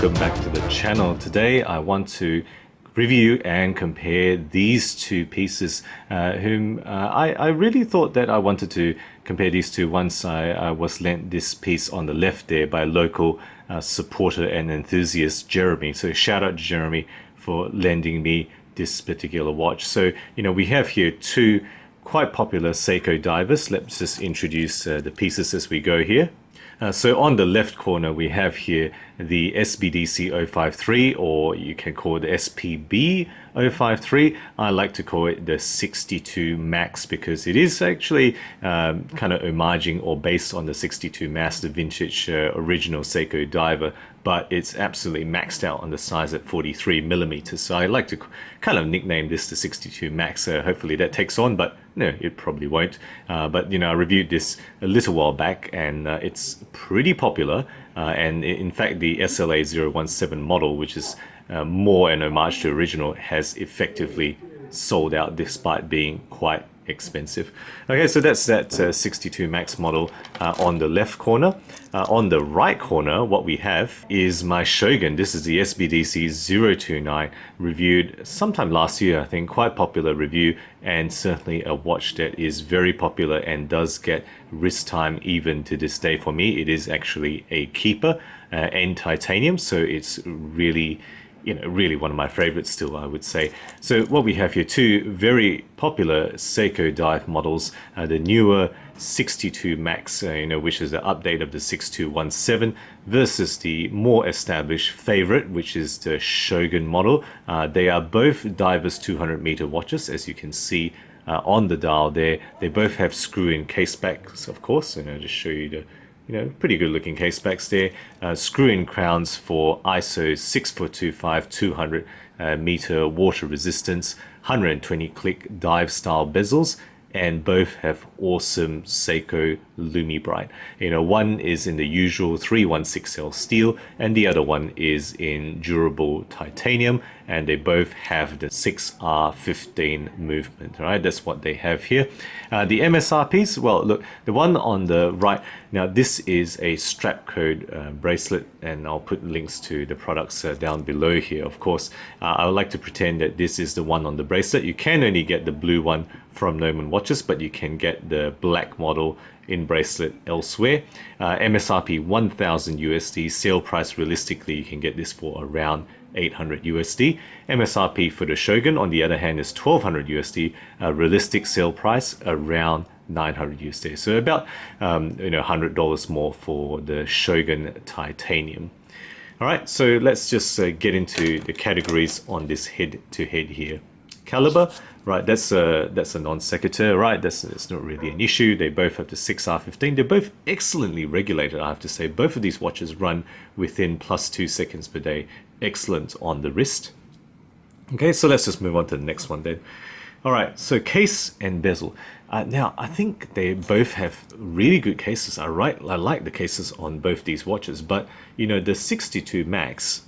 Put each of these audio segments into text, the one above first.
welcome back to the channel. Today I want to review and compare these two pieces I really thought that I wanted to compare these two once I was lent this piece on the left there by local supporter and enthusiast Jeremy. So shout out to Jeremy for lending me this particular watch. So we have here two quite popular Seiko divers. Let's just introduce the pieces as we go here. So on the left corner we have here the SBDC053, or you can call it the SPB053. I like to call it the 62 Max because it is actually kind of homaging or based on the 62 Max, the vintage original Seiko diver, but it's absolutely maxed out on the size at 43 millimeters. So I like to kind of nickname this the 62 Max. Hopefully that takes on, but no, it probably won't. But I reviewed this a little while back, and it's pretty popular. And in fact, the SLA017 model, which is more an homage to original, has effectively sold out despite being quite expensive. Okay, so that's that 62 Max model on the left corner. On the right corner, what we have is my Shogun. This is the SBDC029, reviewed sometime last year, I think. Quite popular review, and certainly a watch that is very popular and does get wrist time even to this day. For me, it is actually a keeper in titanium, so it's really really one of my favorites still, I would say. So what we have here, two very popular Seiko dive models, the newer 62 Max, which is the update of the 6217, versus the more established favorite, which is the Shogun model. They are both Diver's 200-meter watches, as you can see on the dial there. They both have screw-in case backs, of course, and I'll just show you the pretty good looking case backs there. Screw-in crowns for ISO 6.25, 200 meter water resistance, 120 click dive style bezels, and both have awesome Seiko Lumi Bright. One is in the usual 316L steel, and the other one is in durable titanium, and they both have the 6R15 movement. Right, that's what they have here. The MSRPs, well, look, the one on the right, now this is a strap code bracelet, and I'll put links to the products down below here. Of course, I would like to pretend that this is the one on the bracelet. You can only get the blue one from Nomon Watches, but you can get the black model in bracelet elsewhere. MSRP 1000 USD, sale price realistically you can get this for around 800 USD. MSRP for the Shogun, on the other hand, is 1200 USD, realistic sale price around 900 USD. So about $100 more for the Shogun titanium. All right, so let's just get into the categories on this head-to-head here. Caliber, right, that's a non-sequitur, right? It's not really an issue. They both have the 6R15. They're both excellently regulated, I have to say. Both of these watches run within +2 seconds per day. Excellent on the wrist. Okay, so let's just move on to the next one then. All right, so case and bezel. Now, I think they both have really good cases. I like the cases on both these watches, but the 62 Max,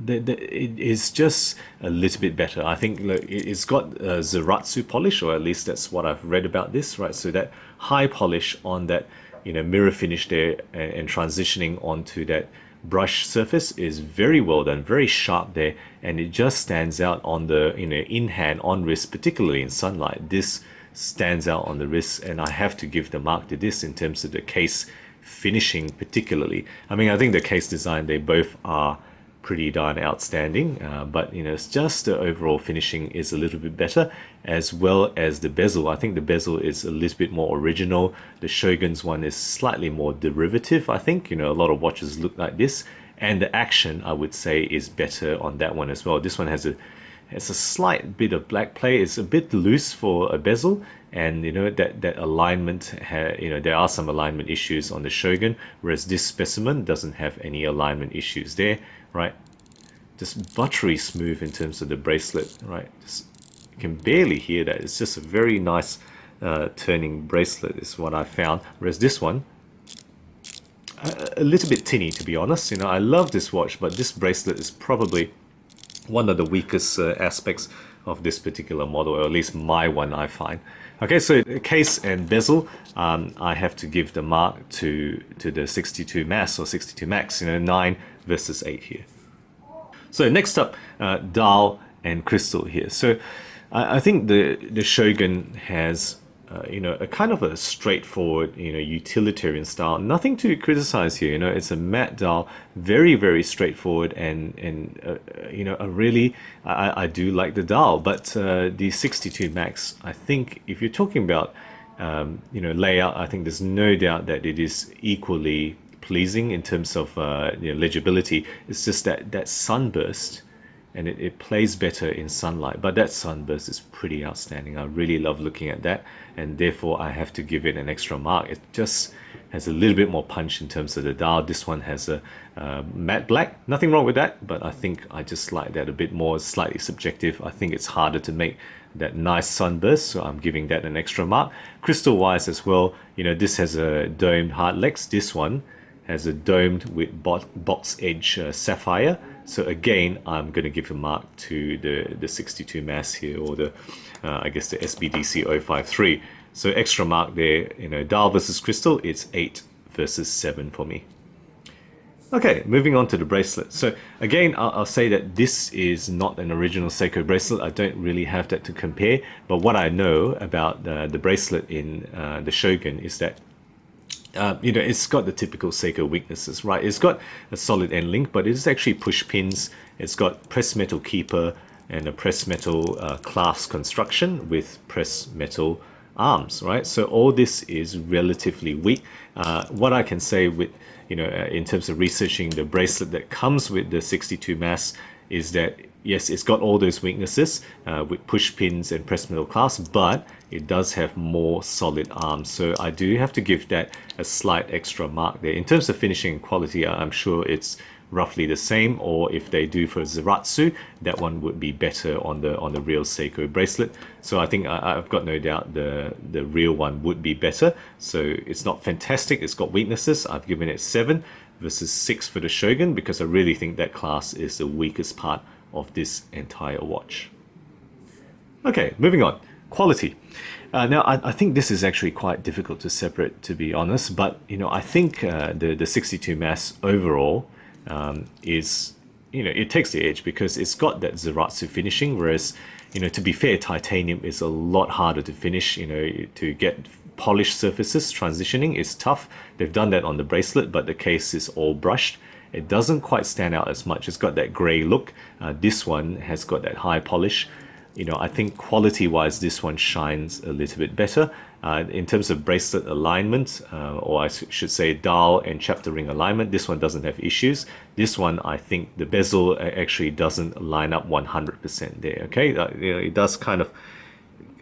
it is just a little bit better. I think it's got Zaratsu polish, or at least that's what I've read about this, right? So that high polish on that mirror finish there, and transitioning onto that brush surface is very well done, very sharp there, and it just stands out on the in hand, on wrist, particularly in sunlight. This stands out on the wrist, and I have to give the mark to this in terms of the case finishing particularly. I mean, I think the case design, they both are pretty darn outstanding, but it's just the overall finishing is a little bit better, as well as the bezel. I think the bezel is a little bit more original. The Shogun's one is slightly more derivative, I think. A lot of watches look like this, and the action, I would say, is better on that one as well. This one has a slight bit of black play. It's a bit loose for a bezel, and that alignment, there are some alignment issues on the Shogun, whereas this specimen doesn't have any alignment issues there, right? Just buttery smooth in terms of the bracelet, right? You can barely hear that. It's just a very nice turning bracelet is what I found, whereas this one, a little bit tinny, to be honest. I love this watch, but this bracelet is probably one of the weakest aspects of this particular model, or at least my one, I find. Okay, so case and bezel, I have to give the mark to the 62 Max or 62 Max, 9 versus 8 here. So next up, dial and crystal here. So I think the Shogun has a kind of a straightforward, utilitarian style. Nothing to criticize here. It's a matte dial, very, very straightforward, and a really, I do like the dial. But the 62 Max, I think, if you're talking about, layout, I think there's no doubt that it is equally pleasing in terms of legibility. It's just that sunburst. And it plays better in sunlight, but that sunburst is pretty outstanding. I really love looking at that, and therefore I have to give it an extra mark. It just has a little bit more punch in terms of the dial. This one has a matte black, nothing wrong with that, but I think I just like that a bit more. It's slightly subjective. I think it's harder to make that nice sunburst, so I'm giving that an extra mark. Crystal wise as well, this has a domed hard legs. This one has a domed with box edge sapphire. So again, I'm going to give a mark to the 62 mass here, or the I guess the SBDC053. So extra mark there. Dial versus crystal, it's 8 versus 7 for me. Okay, moving on to the bracelet. So again, I'll say that this is not an original Seiko bracelet. I don't really have that to compare. But what I know about the bracelet in the Shogun is that it's got the typical Seiko weaknesses, right? It's got a solid end link, but it's actually push pins. It's got pressed metal keeper and a pressed metal clasp construction with pressed metal arms, right? So all this is relatively weak. What I can say with, in terms of researching the bracelet that comes with the 62 mass is that, yes, it's got all those weaknesses with push pins and pressed metal clasp, but it does have more solid arms. So I do have to give that a slight extra mark there. In terms of finishing quality, I'm sure it's roughly the same, or if they do for Zaratsu, that one would be better on the real Seiko bracelet. So I think I've got no doubt the real one would be better. So it's not fantastic, it's got weaknesses. I've given it 7 versus 6 for the Shogun, because I really think that class is the weakest part of this entire watch. Okay, moving on. Quality. Now, I think this is actually quite difficult to separate, to be honest, but I think the 62 mass overall is, it takes the edge because it's got that Zaratsu finishing, whereas, to be fair, titanium is a lot harder to finish. To get polished surfaces, transitioning is tough. They've done that on the bracelet, but the case is all brushed. It doesn't quite stand out as much. It's got that grey look. This one has got that high polish. I think quality-wise, this one shines a little bit better. In terms of bracelet alignment, or I should say dial and chapter ring alignment, this one doesn't have issues. This one, I think the bezel actually doesn't line up 100% there, okay? It does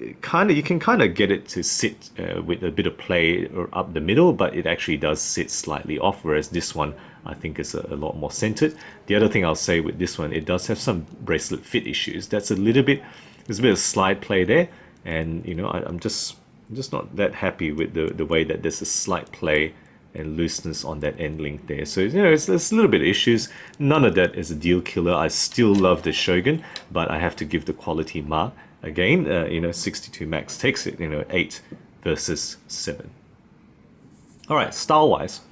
you can kind of get it to sit with a bit of play or up the middle, but it actually does sit slightly off, whereas this one I think is a lot more centered. The other thing I'll say with this one, it does have some bracelet fit issues. That's there's a bit of slide play there, and I'm just not that happy with the way that there's a slight play and looseness on that end link there. So it's a little bit of issues. None of that is a deal killer. I still love the Shogun, but I have to give the quality mark. Again, 62 Max takes it, 8 versus 7. All right, style-wise,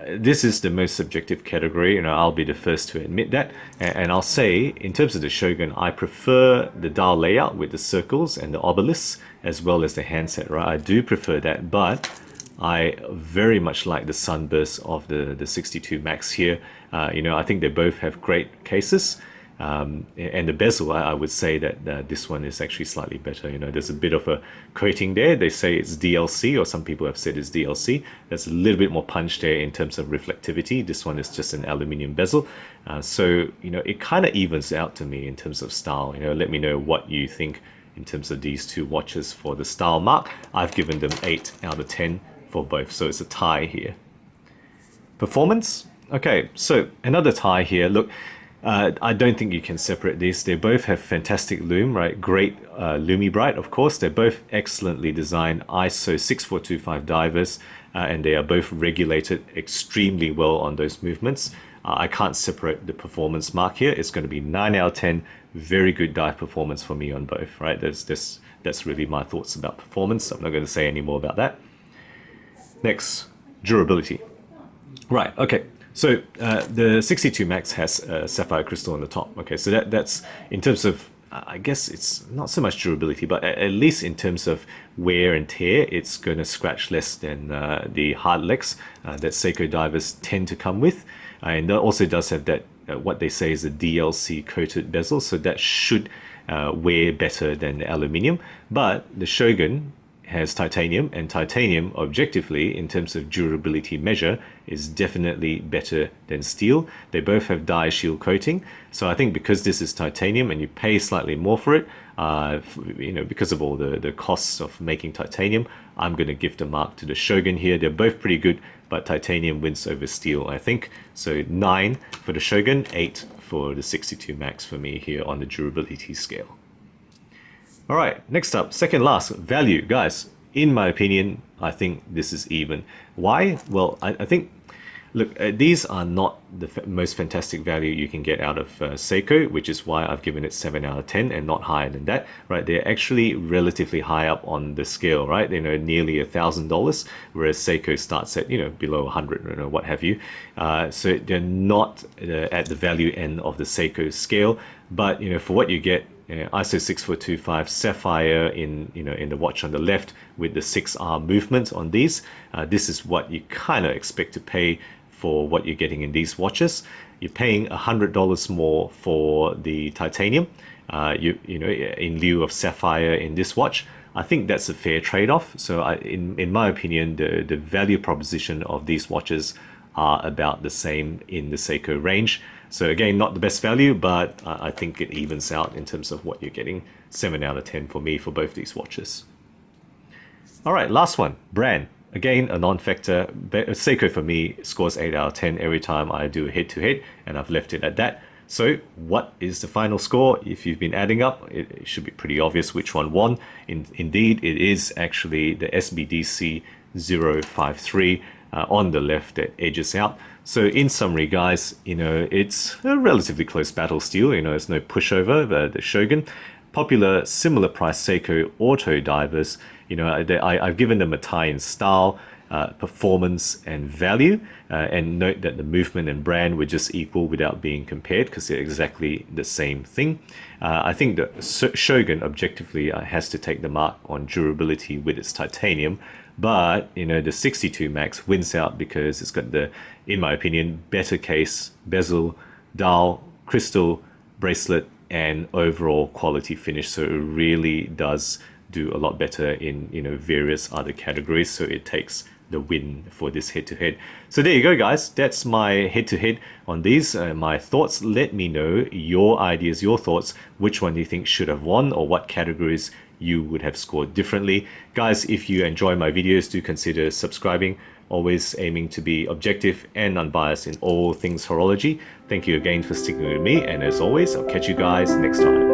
this is the most subjective category. I'll be the first to admit that. And I'll say, in terms of the Shogun, I prefer the dial layout with the circles and the obelisks, as well as the handset, right? I do prefer that, but I very much like the sunburst of the 62 Max here. I think they both have great cases. And the bezel, I would say that this one is actually slightly better. There's a bit of a coating there. They say it's DLC, or some people have said it's DLC. There's a little bit more punch there in terms of reflectivity. This one is just an aluminium bezel. So, it kind of evens out to me in terms of style. Let me know what you think in terms of these two watches for the style mark. I've given them 8 out of 10 for both, so it's a tie here. Performance? Okay, so another tie here. Look, I don't think you can separate these. They both have fantastic lume, right? Great Lumi Bright, of course. They're both excellently designed ISO 6425 divers, and they are both regulated extremely well on those movements. I can't separate the performance mark here. It's going to be 9 out of 10. Very good dive performance for me on both, right? That's really my thoughts about performance. I'm not going to say any more about that. Next, durability. Right, okay. So the 62 Max has sapphire crystal on the top. Okay, so that's in terms of, I guess it's not so much durability, but at least in terms of wear and tear, it's going to scratch less than the hard legs that Seiko divers tend to come with. And that also does have that, what they say is a DLC coated bezel, so that should wear better than the aluminium. But the Shogun has titanium, and titanium objectively in terms of durability measure is definitely better than steel. They both have die shield coating, so I think because this is titanium and you pay slightly more for it, because of all the costs of making titanium, I'm going to give the mark to the Shogun here. They're both pretty good, but titanium wins over steel, I think. So 9 for the Shogun, 8 for the 62 Max for me here on the durability scale. All right, next up, second last, value. Guys, in my opinion, I think this is even. Why? Well, I think, look, these are not the most fantastic value you can get out of Seiko, which is why I've given it 7 out of 10 and not higher than that, right? They're actually relatively high up on the scale, right? Nearly $1,000, whereas Seiko starts at, below 100, what have you. So they're not at the value end of the Seiko scale, but, for what you get, ISO 6425 sapphire in the watch on the left with the 6R movement on these. This is what you kind of expect to pay for what you're getting in these watches. You're paying $100 more for the titanium, in lieu of sapphire in this watch. I think that's a fair trade-off. So in my opinion, the value proposition of these watches are about the same in the Seiko range. So again, not the best value, but I think it evens out in terms of what you're getting. 7 out of 10 for me for both these watches. All right, last one, brand. Again, a non-factor. Seiko for me scores 8 out of 10 every time I do a head-to-head, and I've left it at that. So what is the final score? If you've been adding up, it should be pretty obvious which one won. Indeed, it is actually the SBDC053 on the left that edges out. So in summary, guys, it's a relatively close battle still. There's no pushover. The Shogun, popular similar price Seiko auto divers, I've given them a tie in style, performance and value, and note that the movement and brand were just equal without being compared because they're exactly the same thing. I think the Shogun objectively has to take the mark on durability with its titanium, but the 62 Max wins out because it's got the, in my opinion, better case, bezel, dial, crystal, bracelet, and overall quality finish. So it really does do a lot better in various other categories. So it takes the win for this head-to-head. So there you go, guys. That's my head-to-head on these. My thoughts. Let me know your ideas, your thoughts. Which one do you think should have won, or what categories you would have scored differently. Guys, if you enjoy my videos, do consider subscribing. Always aiming to be objective and unbiased in all things horology. Thank you again for sticking with me, and as always, I'll catch you guys next time.